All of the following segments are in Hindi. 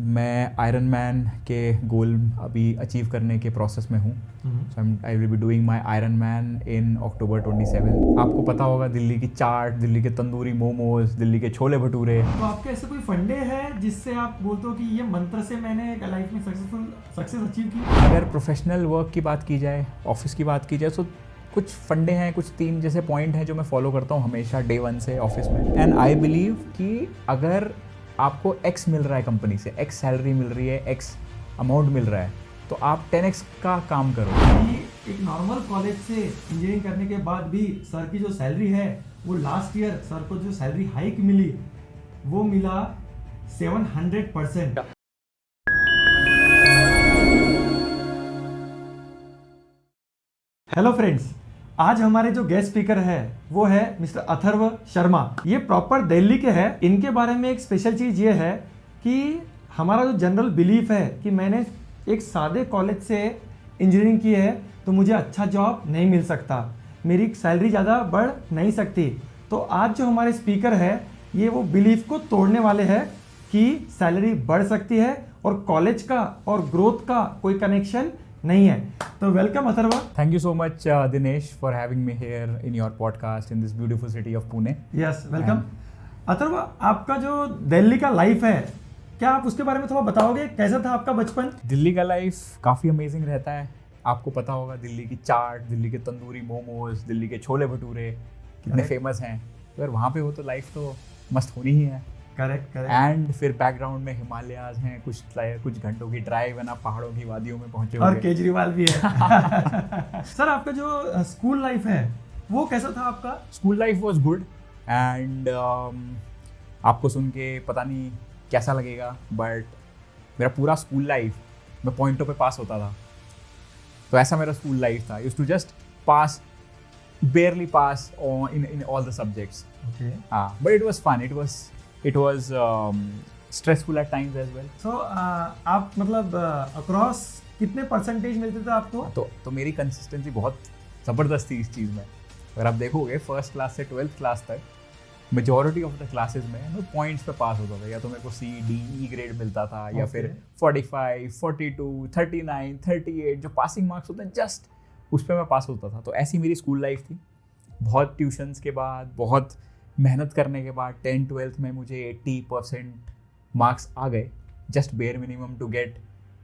मैं आयरन मैन के गोल अभी अचीव करने के प्रोसेस में हूँ. So I will be doing my Ironman in October 27. आपको पता होगा दिल्ली की चाट, दिल्ली के तंदूरी मोमोज, दिल्ली के छोले भटूरे. तो आपके ऐसे कोई फंडे हैं जिससे आप बोलते हो कि ये मंत्र से मैंने लाइफ में सक्सेस अचीव की? अगर प्रोफेशनल वर्क की बात की जाए, ऑफिस की बात की जाए, तो कुछ फंडे हैं, कुछ 3 जैसे पॉइंट हैं जो मैं फॉलो करता हूँ हमेशा डे 1 से ऑफिस में. एंड आई बिलीव कि अगर आपको एक्स मिल रहा है कंपनी से, एक्स सैलरी मिल रही है, एक्स अमाउंट मिल रहा है, तो आप 10x का काम करो. एक नॉर्मल कॉलेज से इंजीनियरिंग करने के बाद भी सर की जो सैलरी है वो लास्ट ईयर सर को जो सैलरी हाइक मिली वो मिला 700%. हेलो फ्रेंड्स, आज हमारे जो गेस्ट स्पीकर है वो है मिस्टर अथर्व शर्मा. ये प्रॉपर दिल्ली के हैं. इनके बारे में एक स्पेशल चीज़ ये है कि हमारा जो जनरल बिलीफ है कि मैंने एक सादे कॉलेज से इंजीनियरिंग की है तो मुझे अच्छा जॉब नहीं मिल सकता, मेरी सैलरी ज़्यादा बढ़ नहीं सकती. तो आज जो हमारे स्पीकर है ये वो बिलीफ को तोड़ने वाले हैं कि सैलरी बढ़ सकती है और कॉलेज का और ग्रोथ का कोई कनेक्शन नहीं है. तो welcome Atharva. Thank you so much, Dinesh, for having me here in your podcast in this beautiful city of Pune. Yes welcome. Atharva, आपका जो दिल्ली का लाइफ है क्या आप उसके बारे में थोड़ा बताओगे? कैसा था आपका बचपन? दिल्ली का लाइफ काफ़ी अमेजिंग रहता है. आपको पता होगा दिल्ली की चाट, दिल्ली के तंदूरी मोमोज, दिल्ली के छोले भटूरे कितने फेमस हैं. अगर वहाँ पे हो तो लाइफ तो मस्त होनी ही है. करेक्ट. एंड फिर बैकग्राउंड में हिमालयाज हैं, कुछ घंटों की ड्राइव है ना, पहाड़ों की वादियों में पहुंचे और होंगे. केजरीवाल भी है. सर, आपका जो स्कूल लाइफ है वो कैसा था आपका? School life was good and आपको सुन के पता नहीं कैसा लगेगा, बट मेरा पूरा स्कूल लाइफ मैं पॉइंटों पे पास होता था. तो ऐसा मेरा स्कूल लाइफ था. Used to just pass, barely pass on in all the subjects. Okay. But it was fun. It was stressful at times as well. So आप मतलब अक्रॉस कितने परसेंटेज मिलते थे आपको? तो मेरी कंसिस्टेंसी बहुत ज़बरदस्त थी इस चीज़ में. अगर आप देखोगे फर्स्ट क्लास से 12th क्लास तक मेजॉरिटी ऑफ द क्लासेस में मैं पॉइंट्स पे पास होता था. या तो मेरे को C-D-E ग्रेड मिलता था या फिर 45, 42, 39, 38 जो पासिंग मार्क्स होते हैं जस्ट उस पर मैं पास होता था. तो ऐसी मेरी स्कूल लाइफ थी. बहुत ट्यूशन्स के बाद, बहुत मेहनत करने के बाद 10th-12th में मुझे 80% मार्क्स आ गए. Just bare minimum to get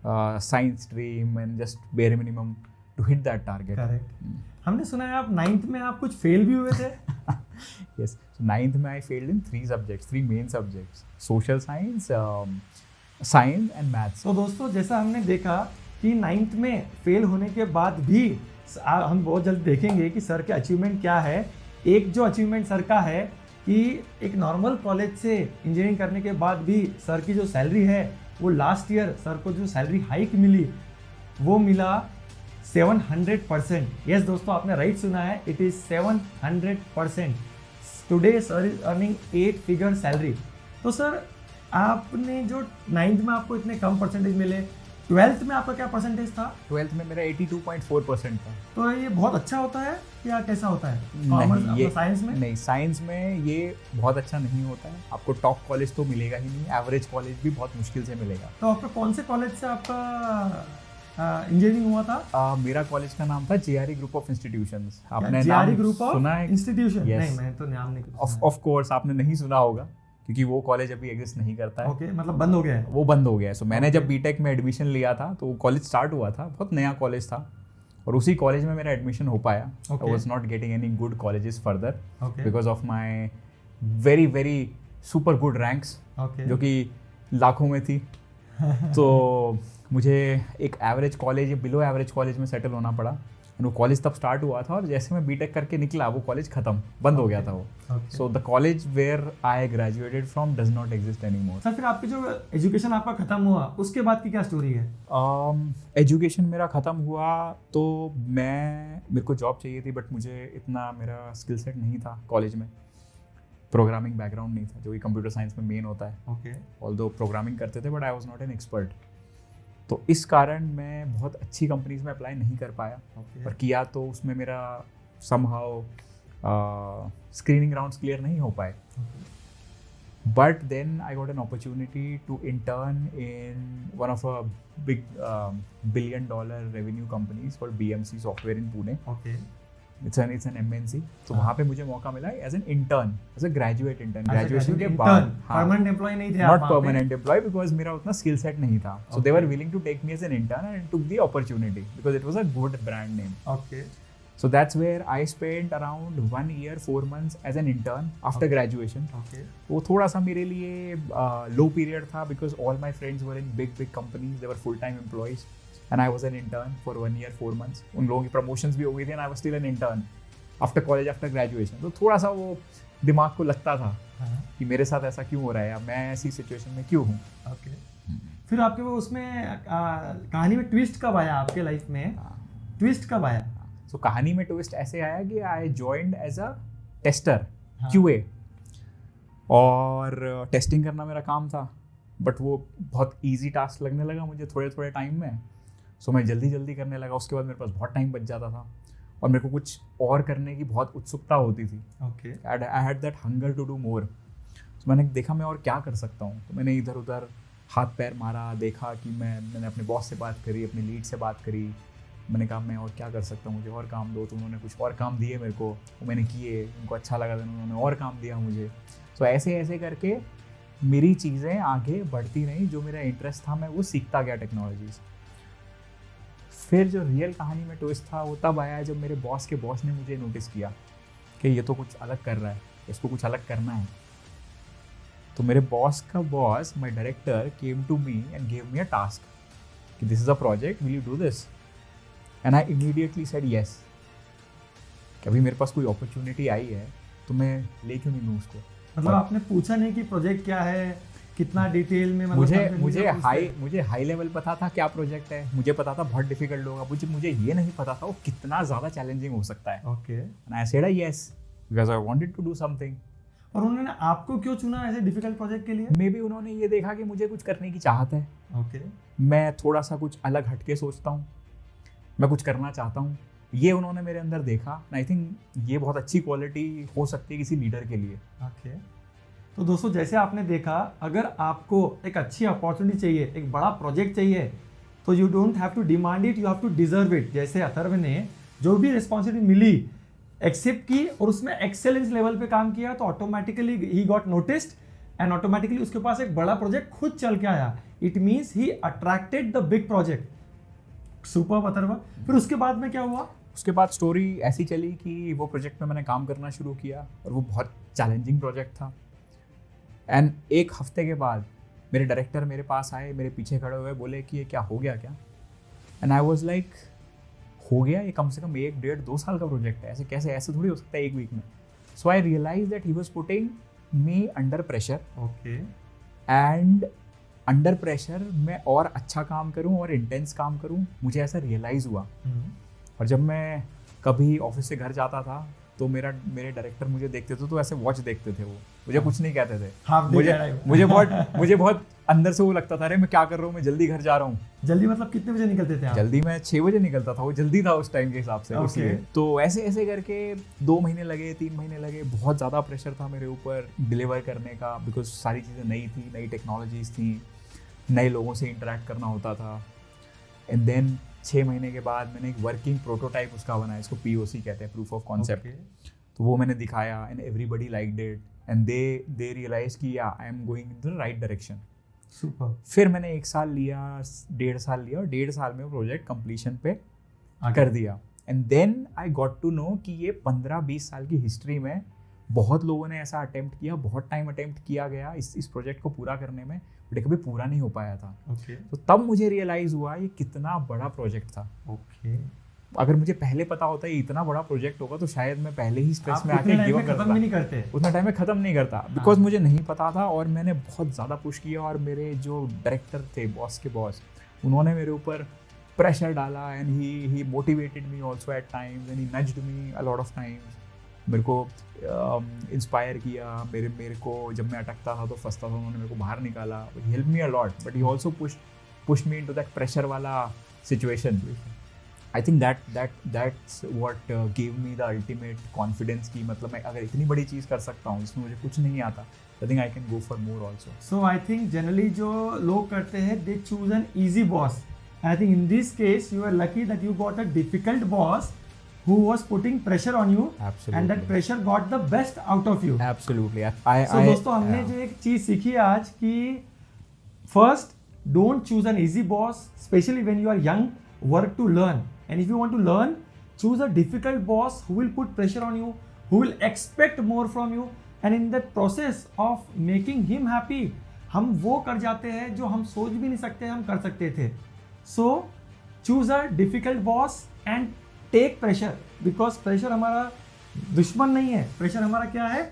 science stream and just bare minimum to hit that target. Correct. हमने सुना है आप 9th में आप कुछ फेल भी हुए थे. Yes, so 9th में I failed in 3 main subjects: social science, science and maths. तो दोस्तों, जैसा हमने देखा कि 9th में फेल होने के बाद भी हम बहुत जल्द देखेंगे कि सर के अचीवमेंट क्या है. एक जो अचीवमेंट सर का है कि एक नॉर्मल कॉलेज से इंजीनियरिंग करने के बाद भी सर की जो सैलरी है वो लास्ट ईयर सर को जो सैलरी हाइक मिली वो मिला 700%. यस दोस्तों, आपने राइट सुना है. It is 700%. Today sir is earning 8 figure salary. तो सर, आपने जो 9th में आपको इतने कम परसेंटेज मिले, 12th में आपका क्या परसेंटेज था? 12th में मेरा 82.4% था. तो ये बहुत अच्छा होता है या कैसा होता है? कॉमर्स, साइंस में? नहीं, साइंस में ये बहुत अच्छा नहीं होता है. आपको टॉप कॉलेज तो मिलेगा ही नहीं, एवरेज कॉलेज भी बहुत मुश्किल से मिलेगा. तो आपका कौन से कॉलेज से आपका इंजीनियरिंग हुआ था? मेरा कॉलेज का नाम था JRE ग्रुप ऑफ इंस्टीट्यूशंस. आपने JRE ग्रुप ऑफ सुना है? इंस्टीट्यूशन? Yes. नहीं, मैं तो नाम नहीं. ऑफ कोर्स आपने नहीं सुना होगा क्योंकि वो कॉलेज अभी एग्जिस्ट नहीं करता है. ओके, मतलब बंद हो गया है. वो बंद हो गया है. सो मैंने जब बीटेक में एडमिशन लिया था तो कॉलेज स्टार्ट हुआ था, बहुत नया कॉलेज था और उसी कॉलेज में मेरा एडमिशन हो पाया. I was not getting any good colleges further because of my very very super good ranks जो कि लाखों में थी. तो मुझे एक एवरेज कॉलेज या बिलो एवरेज कॉलेज में सेटल होना पड़ा. वो कॉलेज तब स्टार्ट हुआ था और जैसे मैं बीटेक करके निकला वो कॉलेज खत्म, बंद हो गया था वो. So the college where I graduated from does not exist any more. Sir, फिर आपकी जो एजुकेशन आपका खत्म हुआ उसके बाद की क्या स्टोरी है? एजुकेशन मेरा ख़त्म हुआ तो मेरे को जॉब चाहिए थी, बट मुझे इतना मेरा स्किल सेट नहीं था. कॉलेज में प्रोग्रामिंग बैकग्राउंड नहीं था जो कि कंप्यूटर साइंस में मेन होता है. ऑल्दो प्रोग्रामिंग करते थे but I was not an expert. तो इस कारण मैं बहुत अच्छी कंपनीज में अप्लाई नहीं कर पाया. और किया तो उसमें मेरा समहाउ स्क्रीनिंग राउंड्स क्लियर नहीं हो पाए. But then I got an opportunity to intern in one of a big billion-dollar revenue companies called BMC Software in Pune. Okay. It's an MNC. तो वहाँ पे मुझे मौका मिला as an intern, as a graduate intern, As a graduation के graduate बाद. intern, permanent employee नहीं थे आप नॉट वहाँ पे? परमानेंट एम्प्लॉय बिकॉज मेरा उतना स्किल सेट नहीं था. So they Okay. Were willing to take me as an intern and took the opportunity because it was a good brand name. Okay. So that's where I spent around 1 year 4 months as an intern after graduation. Okay. वो थोड़ा सा मेरे लिए लो पीरियड था because all my friends were in big companies, they were full time employees and I was an intern for 1 year 4 months. उन लोगों की प्रमोशंस भी हो गई थी and I was still an intern after college, after graduation. तो थोड़ा सा वो दिमाग को लगता था हाँ. कि मेरे साथ ऐसा क्यों हो रहा है, या मैं ऐसी सिचुएशन में क्यों हूँ. Okay. फिर आपके वो उसमें कहानी में ट्विस्ट कब आया आपके लाइफ में? ट्विस्ट कब आया? सो कहानी में ट्विस्ट ऐसे आया कि I joined as a tester, हाँ. QA, और टेस्टिंग करना मेरा काम था. बट वो बहुत इजी टास्क लगने लगा मुझे थोड़े थोड़े टाइम में. सो मैं जल्दी जल्दी करने लगा. उसके बाद मेरे पास बहुत टाइम बच जाता था और मेरे को कुछ और करने की बहुत उत्सुकता होती थी. Okay. I had that hunger to do more. तो मैंने देखा मैं और क्या कर सकता हूँ. तो मैंने इधर उधर हाथ पैर मारा, देखा कि मैंने अपने बॉस से बात करी, अपने लीड से बात करी. मैंने कहा मैं और क्या कर सकता हूँ, मुझे और काम दो. तो उन्होंने कुछ और काम दिए मेरे को, वो मैंने किए, उनको अच्छा लगा, तो उन्होंने और काम दिया मुझे. तो ऐसे ऐसे करके मेरी चीज़ें आगे बढ़ती रहीं. जो मेरा इंटरेस्ट था मैं वो सीखता गया टेक्नोलॉजीज़. फिर जो रियल कहानी में ट्विस्ट था वो तब आया जब मेरे बॉस के बॉस ने मुझे नोटिस किया कि ये तो कुछ अलग कर रहा है, इसको कुछ अलग करना है. तो मेरे बॉस का boss, my director, came to me and gave me a task कि this is a project, will you do this? And I immediately said yes. कि अभी मेरे पास कोई अपॉर्चुनिटी आई है तो मैं ले क्यों नहीं लूँ उसको. मतलब आपने पूछा नहीं कि प्रोजेक्ट क्या है, कितना डिटेल में? मतलब मुझे हाई लेवल पता था क्या प्रोजेक्ट है, मुझे पता था बहुत डिफिकल्ट होगा. मुझे ये नहीं पता था वो कितना ज़्यादा चैलेंजिंग हो सकता है. Okay. And I said yes because I wanted to do something. और उन्होंने आपको क्यों चुना ऐसे डिफिकल्ट प्रोजेक्ट के लिए? मे बी उन्होंने ये देखा कि मुझे कुछ करने की चाहत है. ओके. मैं थोड़ा सा कुछ अलग हटके सोचता हूँ, मैं कुछ करना चाहता हूँ. ये उन्होंने मेरे अंदर देखा. आई थिंक ये बहुत अच्छी क्वालिटी हो सकती है किसी लीडर के लिए. ओके. तो दोस्तों जैसे आपने देखा, अगर आपको एक अच्छी अपॉर्चुनिटी चाहिए, एक बड़ा प्रोजेक्ट चाहिए, तो you don't have to demand it, you have to deserve it. जैसे अथर्व ने जो भी रिस्पॉन्सिबिलिटी मिली एक्सेप्ट की और उसमें एक्सेलेंस लेवल पे काम किया, तो automatically he got noticed and automatically उसके पास एक बड़ा प्रोजेक्ट खुद चल के आया. It means he attracted the big project. Super Atharva. फिर उसके बाद में क्या हुआ? उसके बाद स्टोरी ऐसी चली कि वो प्रोजेक्ट में मैंने काम करना शुरू किया और वो बहुत चैलेंजिंग प्रोजेक्ट था. एंड एक हफ्ते के बाद मेरे डायरेक्टर मेरे पास आए, मेरे पीछे खड़े हुए, बोले कि ये क्या हो गया क्या? एंड आई वाज लाइक, हो गया? ये कम से कम 1, 1.5, 2 साल का प्रोजेक्ट है, ऐसे कैसे, ऐसे थोड़ी हो सकता है एक वीक में. So I realise that he was putting me under pressure. Okay. And under pressure मैं और अच्छा काम करूं और इंटेंस काम करूं, मुझे ऐसा रियलाइज़ हुआ. और जब मैं कभी ऑफिस से घर जाता था तो मेरे डायरेक्टर मुझे देखते थे तो ऐसे वॉच देखते थे. वो मुझे कुछ नहीं कहते थे. मुझे बहुत अंदर से वो लगता था, अरे मैं क्या कर रहा हूँ, मैं जल्दी घर जा रहा हूँ. जल्दी मतलब कितने बजे निकलते थे आप? जल्दी मैं 6 बजे निकलता था. वो जल्दी था उस टाइम के हिसाब से. Okay. इसलिए तो ऐसे ऐसे करके 2 महीने लगे, 3 महीने लगे. बहुत ज़्यादा प्रेशर था मेरे ऊपर डिलीवर करने का, बिकॉज सारी चीज़ें नई थी, नई टेक्नोलॉजीज थी, नए लोगों से इंटरेक्ट करना होता था. एंड देन 6 महीने के बाद मैंने एक वर्किंग प्रोटोटाइप उसका बनाया, इसको POC कहते हैं, प्रूफ ऑफ कॉन्सेप्ट. तो वो मैंने दिखाया and everybody liked it and they realise कि yeah I am going in the right direction. Super. फिर मैंने 1 साल लिया, 1.5 साल लिया, और 1.5 साल में प्रोजेक्ट कंप्लीशन पे कर दिया. And then I got to know कि ये 15-20 साल की हिस्ट्री में बहुत लोगों ने ऐसा अटेम्प्ट किया, बहुत टाइम अटेम्प्ट किया गया इस प्रोजेक्ट को पूरा करने में, बट कभी पूरा नहीं हो पाया था. तो तब मुझे रियलाइज़ हुआ ये कितना बड़ा प्रोजेक्ट था. अगर मुझे पहले पता होता ये इतना बड़ा प्रोजेक्ट होगा तो शायद मैं पहले ही स्ट्रेस में आके गिव अप करता. उतना टाइम में ख़त्म नहीं करता, बिकॉज मुझे नहीं पता था और मैंने बहुत ज़्यादा पुश किया. और मेरे जो डायरेक्टर थे, बॉस के बॉस, उन्होंने मेरे ऊपर प्रेशर डाला and he motivated me also at times and he nudged me a lot of times. मेरे को इंस्पायर किया. मेरे को जब मैं अटकता था तो फंसता था, उन्होंने मेरे को बाहर निकाला. He help me a lot, but he also push me into that pressure वाला situation. I think that's what give me the ultimate confidence कि मतलब मैं अगर इतनी बड़ी चीज़ कर सकता हूँ जिसमें मुझे कुछ नहीं आता, I think I can go for more also. So I think generally जो लोग करते हैं they choose an easy boss. I think in this case you are lucky that you got a difficult boss who was putting pressure on you. Absolutely. And that pressure got the best out of you. Absolutely. So दोस्तों हमने जो एक चीज सीखी आज कि first don't choose an easy boss, especially when you are young. Work to learn, and if you want to learn, choose a difficult boss who will put pressure on you, who will expect more from you, and in that process of making him happy, हम वो कर जाते हैं जो हम सोच भी नहीं सकते हम कर सकते थे. So choose a difficult boss and take pressure, because pressure हमारा दुश्मन नहीं है, प्रेशर हमारा क्या है,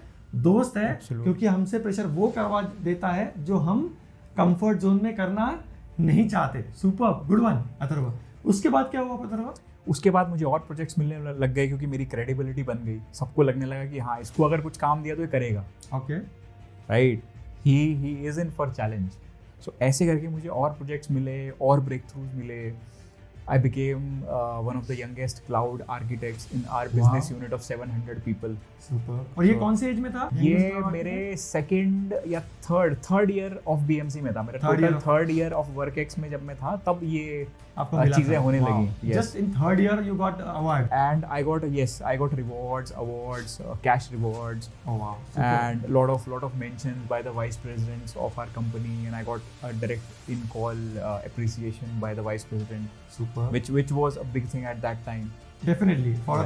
दोस्त है. क्योंकि हमसे प्रेशर वो करवा देता है जो हम कंफर्ट जोन में करना नहीं चाहते. Super, good one Atharva. उसके बाद क्या हुआ अथर्व? उसके बाद मुझे और प्रोजेक्ट्स मिलने लग गए क्योंकि मेरी क्रेडिबिलिटी बन गई. सबको लगने लगा कि हाँ इसको अगर कुछ काम दिया तो ये करेगा. Okay, right, he is in for challenge. So ऐसे करके मुझे और प्रोजेक्ट्स मिले और ब्रेक थ्रूज मिले. I became one of the youngest cloud architects in our business unit of 700 people. Super. और ये कौन से एज में था? ये मेरे सेकंड या थर्ड ईयर ऑफ बीएमसी में था. मेरा total third year of work ex में जब मैं था तब ये चीजें होने लगी. Just in third year you got award. And I got rewards, awards, cash rewards. Oh wow. Super. And lot of mentions by the vice presidents of our company, and I got a direct in call appreciation by the vice president. Super. Which was a big thing at that time. Definitely. For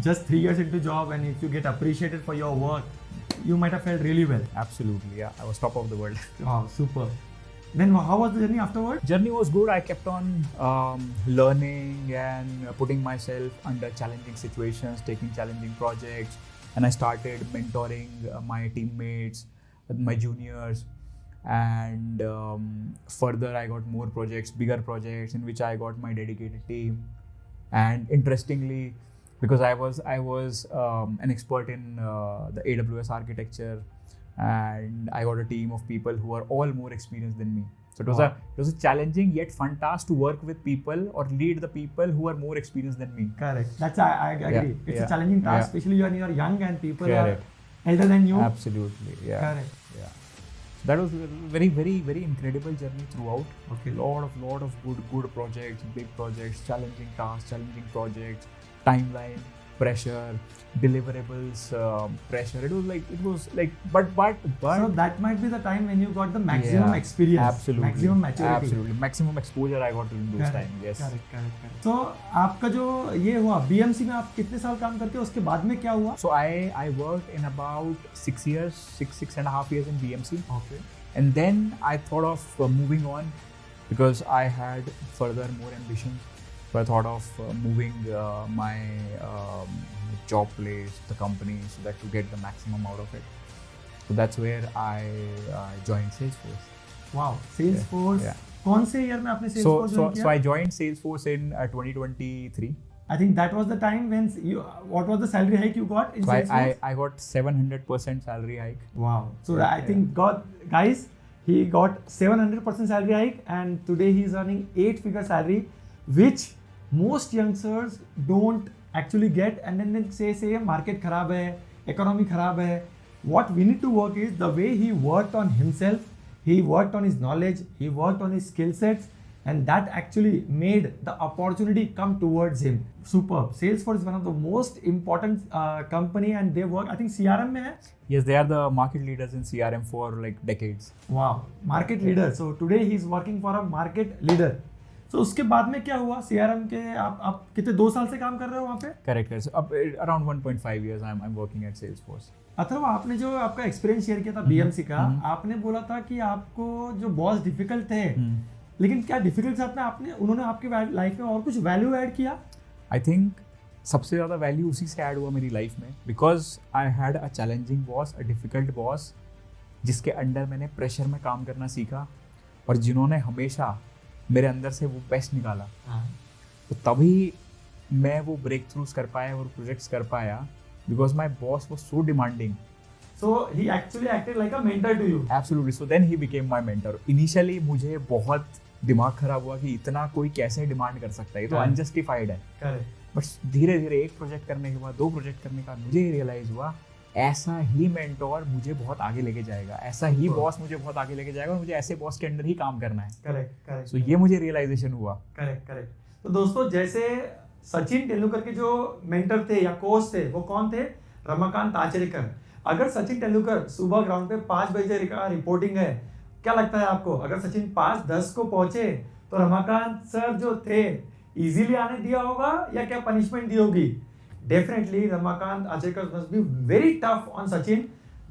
just 3 years into job, and if you get appreciated for your work, you might have felt really well. Absolutely, yeah. I was top of the world. Wow, super. Then how was the journey afterward? Journey was good. I kept on learning and putting myself under challenging situations, taking challenging projects, and I started mentoring my teammates, my juniors, and further I got more projects, bigger projects in which I got my dedicated team. And interestingly, because I was an expert in the AWS architecture, and I got a team of people who are all more experienced than me. So it was a challenging yet fun task to work with people or lead the people who are more experienced than me. Correct. That's I agree. It's a challenging task, especially when you are young and people are elder than you. Absolutely. Yeah. Correct. Yeah. So that was a very, very, very incredible journey throughout. Okay. Lot of good projects, big projects, challenging tasks, challenging projects, timeline, pressure, deliverables, pressure. It was like, but. So that might be the time when you got the maximum experience. Absolutely. Maximum maturity. Absolutely. Maximum exposure I got during those times. Yes. Correct. So आपका जो ये हुआ BMC में आप कितने साल काम करते हो, उसके बाद में क्या हुआ? So I worked in about 6 years, six and a half years in BMC. Okay. And then I thought of moving on because I had further more ambitions. So I thought of moving my job place, the company, so that to get the maximum out of it. So that's where I joined Salesforce. Wow, Salesforce. Yeah. कौन से ईयर में आपने Salesforce join किया? So I joined Salesforce in 2023. I think that was the time when you. What was the salary hike you got in Salesforce? I got 700% salary hike. Wow. So I think guys, he got 700% salary hike, and today he is earning 8-figure salary, which most youngsters don't actually get. And then they say market खराब है, economy खराब है. What we need to work is the way he worked on himself, he worked on his knowledge, he worked on his skill sets, and that actually made the opportunity come towards him. Superb. Salesforce is one of the most important company, and they work, I think CRM में है. Yes, they are the market leaders in CRM for like decades. Wow, market leader. So today he is working for a market leader. So उसके बाद में क्या हुआ CRM के? आप कितने 2 साल से काम कर रहे हो वहाँ पे? Correct. So around 1.5 years I'm working at Salesforce. Atharva, आपने जो आपका एक्सपीरियंस शेयर किया था BMC का, आपने बोला था कि आपको जो बॉस डिफिकल्ट थे, लेकिन क्या डिफिकल्ट से आपने उन्होंने आपकी लाइफ में और कुछ वैल्यू ऐड किया? आई थिंक सबसे ज़्यादा वैल्यू उसी से ऐड हुआ मेरी लाइफ में, because I had a challenging boss, a difficult boss, जिसके अंडर मैंने प्रेशर में काम करना सीखा और जिन्होंने हमेशा मेरे अंदर से वो बेस्ट निकाला. तो तभी मैं वो ब्रेक थ्रूज कर पाया और प्रोजेक्ट्स कर पाया, because my boss was so demanding. So he actually acted like a mentor to you. Absolutely. So then he became my mentor. Initially मुझे बहुत दिमाग खराब हुआ कि इतना कोई कैसे डिमांड कर सकता है, ये तो अनजस्टिफाइड है। करेक्ट। बट धीरे धीरे एक प्रोजेक्ट करने के बाद 2 प्रोजेक्ट करने का मुझे रियलाइज हुआ ऐसा ही मेंटोर मुझे बहुत आगे लेके जाएगा, ऐसा ही बॉस मुझे बहुत आगे लेके जाएगा और मुझे ऐसे बॉस के अंडर ही काम करना है। Correct correct. सो ये मुझे रियलाइजेशन हुआ। Correct correct. तो दोस्तों जैसे सचिन तेंदुलकर के जो मेंटर थे या कोच थे वो कौन थे? रमाकांत आचरेकर। अगर सचिन तेंदुलकर सुबह ग्राउंड पे 5 बजे का रिपोर्टिंग है, क्या लगता है आपको अगर सचिन 5:10 को पहुंचे तो रमाकांत सर जो थे इजीली आने दिया होगा या क्या पनिशमेंट दी होगी? Definitely Ramakant Achrekar must be very tough on Sachin.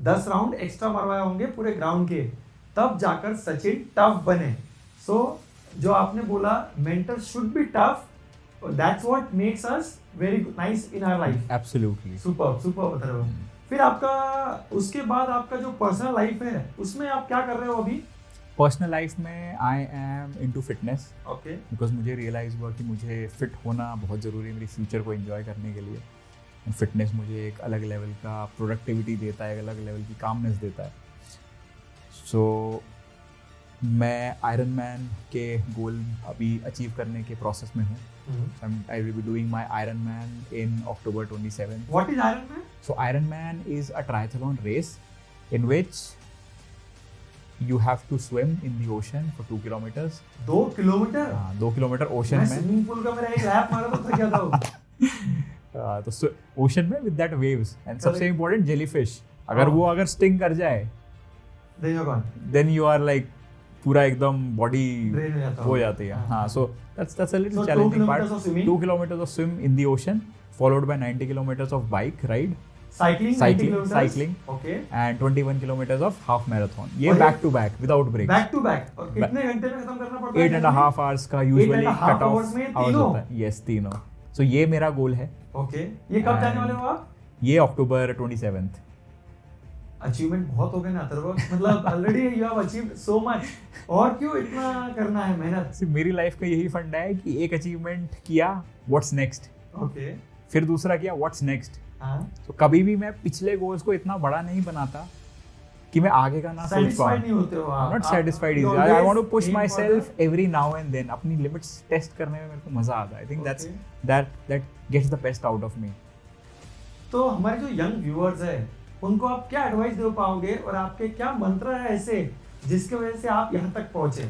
10 round extra मरवाए होंगे पूरे ग्राउंड के, तब जाकर सचिन टफ बने। सो जो आपने बोला mentor should be tough, that's what makes us very nice in our life. Absolutely. Super super बता रहे हो। फिर आपका उसके बाद आपका जो पर्सनल लाइफ है उसमें आप क्या कर रहे हो अभी? पर्सनल लाइफ में I am into fitness. Okay. Because मुझे रियलाइज़ हुआ कि मुझे फिट होना बहुत ज़रूरी है मेरी फ्यूचर को एंजॉय करने के लिए। एंड फिटनेस मुझे एक अलग लेवल का प्रोडक्टिविटी देता है, एक अलग लेवल की कामनेस देता है। सो मैं आयरन मैन के गोल अभी अचीव करने के प्रोसेस में हूँ। I will be doing my Ironman in October 27th. What is Ironman? So Ironman is a triathlon race in which you have to swim in the ocean for 2 kilometers. 2 kilometre? हाँ, 2 किलोमीटर ओशन में। स्विमिंग पूल का मेरा एक लैप मारा तो थक जाता हूँ। तो ओशन में with that waves and सबसे important jellyfish. अगर स्टिंग कर जाए Then you're gone. then you are like पूरा एकदम बॉडी हो जाती है। हाँ, so that's a little challenging part. 2 kilometers of swim in the ocean followed by 90 kilometers of bike ride. Cycling. Okay. And 21 kilometers of half marathon. ये back to back without breaks. Back to back. और कितने घंटे में खत्म करना पड़ता है? 8.5 hours का usually cut off hours में तीनों? Yes, तीनों. So ये मेरा गोल है। Okay. ये कब जाने वाले हो आप? ये October 27th. अचीवमेंट बहुत हो गए ना अथर्व, मतलब already you have achieved so much, और क्यों इतना करना है मेहनत? मेरी लाइफ का यही फंडा है कि एक अचीवमेंट किया, व्हाट्स नेक्स्ट। ओके। फिर दूसरा किया, व्हाट्स नेक्स्ट। हाँ। तो कभी भी मैं पिछले गोल्स को इतना बड़ा नहीं बनाता कि मैं आगे का ना सोच पाऊँ। नहीं होते हो आप। Not satisfied. I want to push myself every now and then. अपनी लिमिट्स टेस्ट करने में मेरे को मजा आता है। I think that gets the best out of me. तो हमारे जो यंग व्यूअर्स है उनको आप क्या एडवाइस दे पाओगे और आपके क्या मंत्र है ऐसे जिसके वजह से आप यहाँ तक पहुंचे?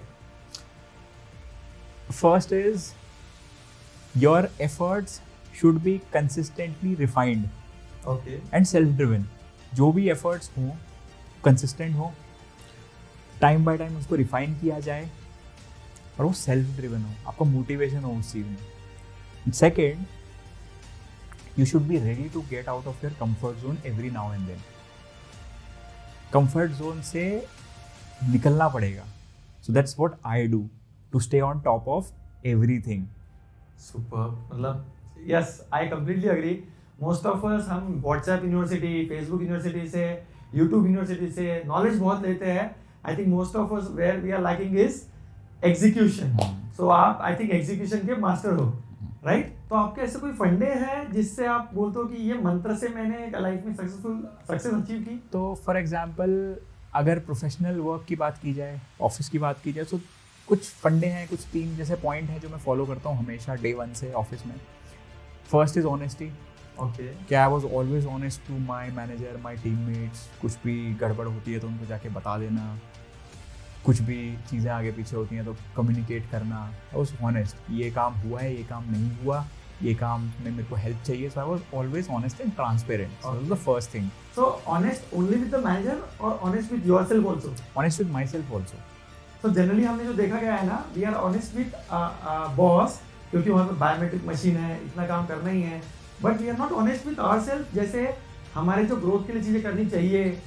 First is your efforts should be consistently refined and self driven. जो भी एफर्ट्स हो कंसिस्टेंट हो, टाइम बाय टाइम उसको रिफाइन किया जाए और वो सेल्फ ड्रिवन हो, आपका मोटिवेशन हो उस चीज़ में। Second, you should be ready to get out of your comfort zone every now and then. Comfort zone से निकलना पड़ेगा. So that's what I do to stay on top of everything. Super. मतलब yes, I completely agree. Most of us हम WhatsApp यूनिवर्सिटी, Facebook यूनिवर्सिटी से, YouTube यूनिवर्सिटी से नॉलेज बहुत लेते हैं. I think most of us where we are lacking is execution. So आप I think execution के मास्टर हो, right? तो आपके ऐसे कोई फंडे हैं जिससे आप बोलते हो कि ये मंत्र से मैंने लाइफ में सक्सेस अचीव की? तो फॉर एग्जांपल अगर प्रोफेशनल वर्क की बात की जाए, ऑफिस की बात की जाए, तो कुछ फंडे हैं, कुछ 3 जैसे पॉइंट हैं जो मैं फॉलो करता हूँ हमेशा डे 1 से ऑफिस में। First is honesty. ओके। क्या I was always honest to my manager, my teammates. कुछ भी गड़बड़ होती है तो उनको जाके बता देना, कुछ भी चीज़ें आगे पीछे होती हैं तो कम्युनिकेट करना। आई वॉज ऑनेस्ट, ये काम हुआ है, ये काम नहीं हुआ, ये काम में मेरे को हेल्प चाहिए। So I was always honest and transparent. So that was the first thing. So honest only with the manager और honest with yourself also? Honest with myself also. तो जनरली हमने जो देखा गया है ना, we are honest with boss क्योंकि वहाँ पे बायोमेट्रिक मशीन है, इतना काम करना ही है, but we are not honest with ourself. जैसे हमारे जो ग्रोथ के लिए चीज़ें करनी चाहिए,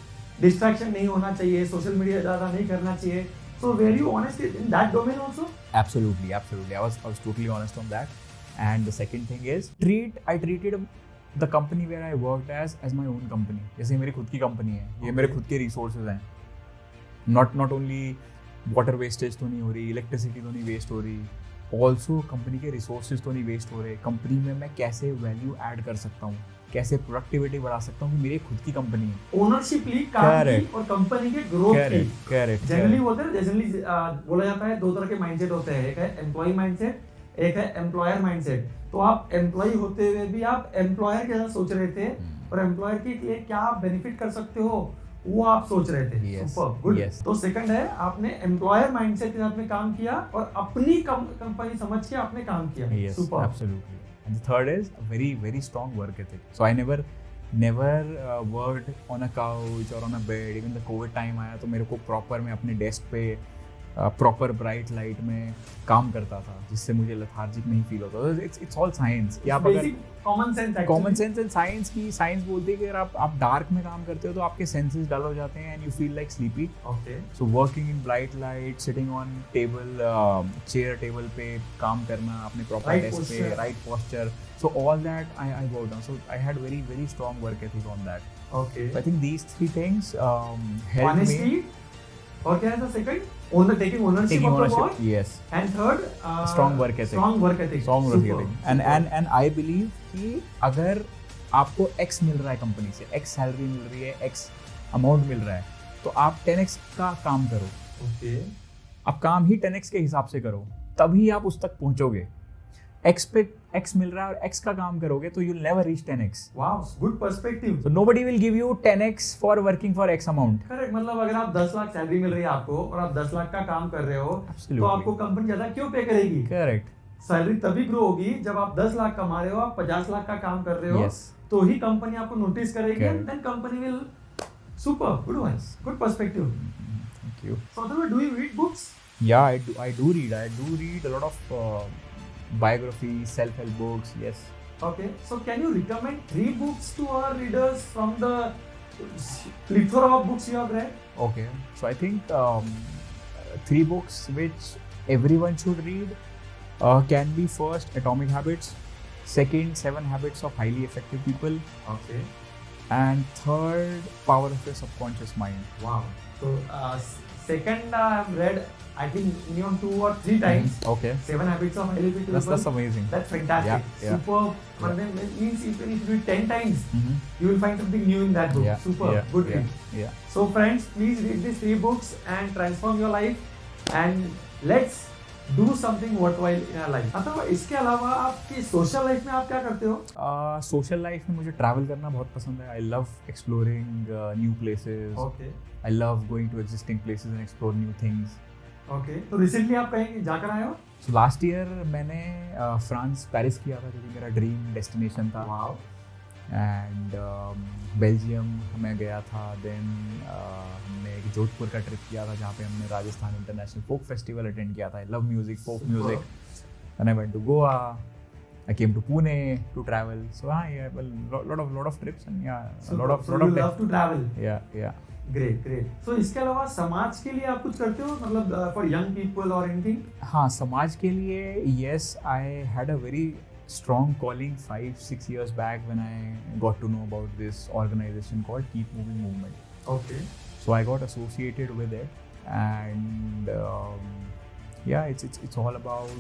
डिस्ट्रैक्शन नहीं होना चाहिए, सोशल मीडिया ज़्यादा नहीं करना चाहिए। So were you honest in that domain also? Absolutely. I was totally honest on that. And the second thing is I treated the company where I worked as my own company. जैसे मेरी खुद की कंपनी है, ये मेरे खुद के रिसोर्सेज हैं। Not only water wastage तो नहीं हो रही, इलेक्ट्रिसिटी तो नहीं वेस्ट हो रही, ऑल्सो कंपनी के रिसोर्सेज तो नहीं वेस्ट हो रहे, कंपनी में मैं कैसे वैल्यू ऐड कर सकता हूँ, कैसे प्रोडक्टिविटी बढ़ा सकता हूँ, कि मेरी खुद की कंपनी है। ओनरशिप ली काम की और कंपनी के ग्रोथ की। करेक्ट। जनरली बोलते हैं, जनरली बोला जाता है दो तरह के माइंडसेट होते हैं, एक है एम्प्लॉय माइंडसेट, एक है एम्प्लॉयर माइंडसेट। तो आप एम्प्लॉय होते हुए भी आप एम्प्लॉयर के साथ सोच रहे थे और एम्प्लॉयर के लिए क्या आप बेनिफिट कर सकते हो वो आप सोच रहे थे। Super good. तो सेकंड है, आपने एम्प्लॉयर माइंडसेट के साथ में काम किया और अपनी कंपनी समझ के आपने काम किया। Super, absolutely. And the third is a very, very strong work ethic. So I never worked on a couch or on a bed. Even the COVID time आया तो मेरे को proper मैं अपने desk पे प्रॉपर ब्राइट लाइट में काम करता था, जिससे मुझे लेथार्जिक नहीं फील होता। इट्स ऑल साइंस कि आप अगर कॉमन सेंस एंड साइंस की साइंस बोलती है कि अगर आप डार्क में काम करते हो तो आपके सेंसेस डल हो जाते हैं and you feel like sleepy. So working in bright light, sitting on table, chair table पे काम करना, अपने प्रॉपर डेस्क पे, right posture, so all that I worked on. So I had very very strong work ethic on that. So I think these three things help me. और क्या है second? taking ownership of the work. Yes. And third, strong work ethic. And I believe कि अगर आपको X मिल रहा है कंपनी से, X सैलरी मिल रही है, X अमाउंट मिल रहा है, तो आप 10x का काम करो। आप काम ही 10x के हिसाब से करो, तभी आप उस तक पहुंचोगे। X पे X मिल रहा है और X का काम करोगे तो you'll never reach 10x. Wow, good perspective. So nobody will give you 10x for working for X amount. Correct. मतलब अगर आप 10 लाख सैलरी मिल रही है आपको और आप 10 लाख का काम कर रहे हो, तो आपको कंपनी ज्यादा क्यों पे करेगी? Correct. सैलरी तभी ग्रो होगी जब आप 10 लाख कमा रहे हो, आप 50 लाख का काम कर रहे हो, तो ही कंपनी आपको नोटिस करेगी and then company will super good ones. Good perspective. Thank you. So do you read books? Yeah, I do read. I do read a lot of biographies, self-help books, yes. Okay, so can you recommend 3 books to our readers from the plethora of books you have read? Okay, so I think 3 books which everyone should read can be: first, Atomic Habits; second, 7 Habits of Highly Effective People; okay, and third, Power of Your Subconscious Mind. Wow. So second I have read, I think minimum 2 or 3 times. Okay. 7 Habits of Highly Effective People. That's amazing. That's fantastic. Yeah. Super. But then means even if you do it 10 times, you will find something new in that book. Yeah. Super. Yeah. Good read. Yeah. So friends, please read these 3 books and transform your life. And let's do something worthwhile in our life. मतलब इसके अलावा आपकी सोशल लाइफ में आप क्या करते हो? सोशल लाइफ में मुझे ट्रैवल करना बहुत पसंद है। I love exploring new places. Okay. I love going to existing places and explore new things. Okay. तो रिसेंटली आप कहीं जाकर आए हो? सो लास्ट ईयर मैंने फ्रांस, पेरिस किया था, जो कि मेरा ड्रीम डेस्टिनेशन था। Wow. एंड बेल्जियम मैं गया था। देन हमने एक जोधपुर का ट्रिप किया था जहाँ पे हमने Rajasthan international folk festival attend किया था। I love music, folk music. And I went to Goa, I came to Pune to travel. So हाँ, lot of trips and yeah, lot of you love to travel. Yeah. Great. So इसके अलावा समाज के लिए आप कुछ करते हो, मतलब for young people or anything? हाँ, समाज के लिए yes, I had a very strong calling 5-6 years back when I got to know about this organization called Keep Moving Movement. Okay. So I got associated with it, and yeah, it's all about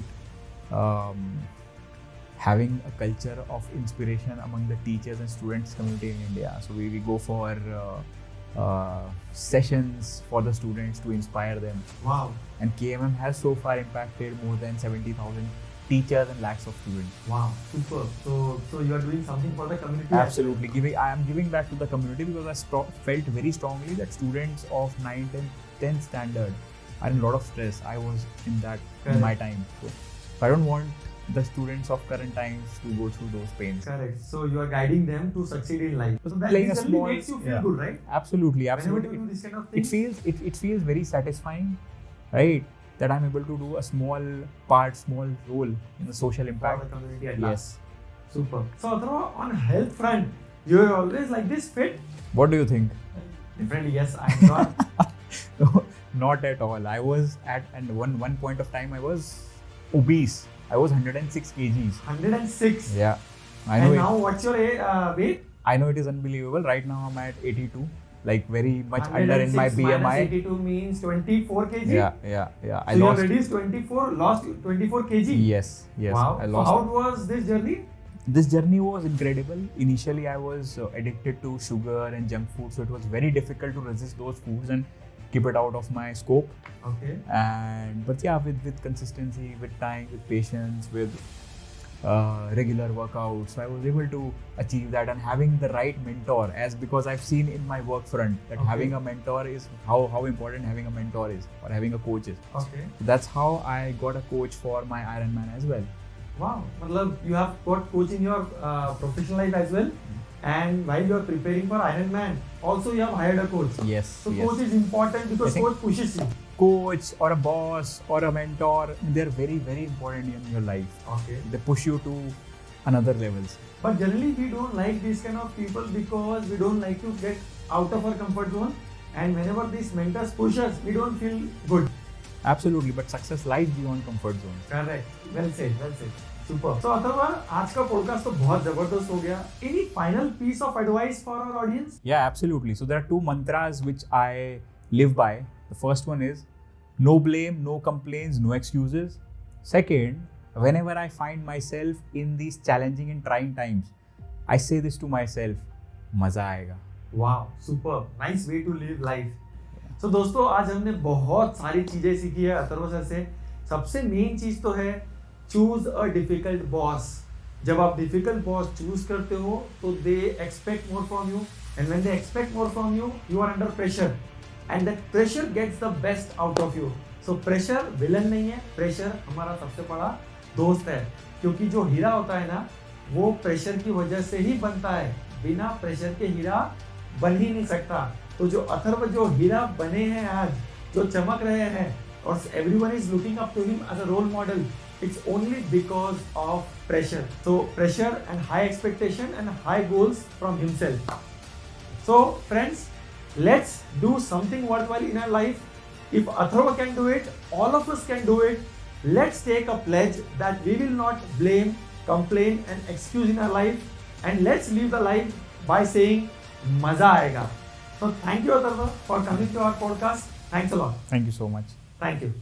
having a culture of inspiration among the teachers and students community in India. So we go for sessions for the students to inspire them. Wow. And KMM has so far impacted more than 70,000 teachers and lakhs of students. Wow, super. So you are doing something for the community. Absolutely. I am giving back to the community because I felt very strongly that students of 9th and 10th standard are in a lot of stress. I was in that in my time. So I don't want the students of current times to go through those pains. Correct. So you are guiding them to succeed in life. So that Playing a small, makes you feel good, right? Absolutely. Whenever you do this kind of things, it feels very satisfying, right? That I'm able to do a small role in the social impact. For the community at Yes. large. Super. So Atharva, on health front, you are always like this fit? What do you think? Definitely yes. I'm not. Not at all. I was at one point of time I was obese. I was 106 kgs. 106. Yeah. I know. And now what's your weight? I know it is unbelievable. Right now I'm at 82. like very much under in my 106 BMI. minus 82 means 24 kg. Yeah. So you have reduced 24, lost 24 kg. Yes. Wow. I So lost. how was this journey? This journey was incredible. Initially, I was addicted to sugar and junk food, so it was very difficult to resist those foods and keep it out of my scope. Okay. But yeah, with consistency, with time, with patience, with regular workouts, so I was able to achieve that. And having the right mentor, because I've seen in my work front that Okay. having a mentor is how important having a mentor is, or having a coach is. Okay. That's how I got a coach for my Ironman as well. Wow. Matlab, you have got coach in your professional life as well. And while you are preparing for Ironman, also you have hired a coach. Yes. So yes. coach is important I because think- coach pushes you. Coach or a boss or a mentor, they're very, very important in your life. Okay. They push you to another levels. But generally we don't like these kind of people because we don't like to get out of our comfort zone. And whenever these mentors push us, we don't feel good. Absolutely, but success lies beyond comfort zone. Correct. Well said. Well said. Super. So Atharva, आज का पॉडकास्ट तो बहुत जबरदस्त हो गया. Any final piece of advice for our audience? Yeah, absolutely. So there are two mantras which I live by. The first one is no blame, no complaints, no excuses. Second, whenever I find myself in these challenging and trying times, I say this to myself, मजा आएगा. Wow, super. Nice way to live life. So दोस्तों, आज हमने बहुत सारी चीजें सीखी है अथर्व सर से. सबसे मेन चीज तो है चूज अ डिफिकल्ट बॉस. जब आप डिफिकल्ट बॉस चूज करते हो तो they expect more from you, and when they expect more from you, you are under pressure, and that pressure gets the best out of you. So pressure villain नहीं है, प्रेशर हमारा सबसे बड़ा दोस्त है. क्योंकि जो हीरा होता है ना, वो प्रेशर की वजह से ही बनता है. बिना प्रेशर के हीरा बन ही नहीं सकता. तो जो अथर्व जो हीरा बने हैं आज, जो चमक रहे हैं, और everyone is looking up to him as a role model, it's only because of pressure. So pressure and high expectation and high goals from himself. So friends, let's do something worthwhile in our life. If Atharva can do it, all of us can do it. Let's take a pledge that we will not blame, complain and excuse in our life, and let's live the life by saying maza aayega. So thank you Atharva for coming to our podcast. Thanks a lot. Thank you so much. Thank you.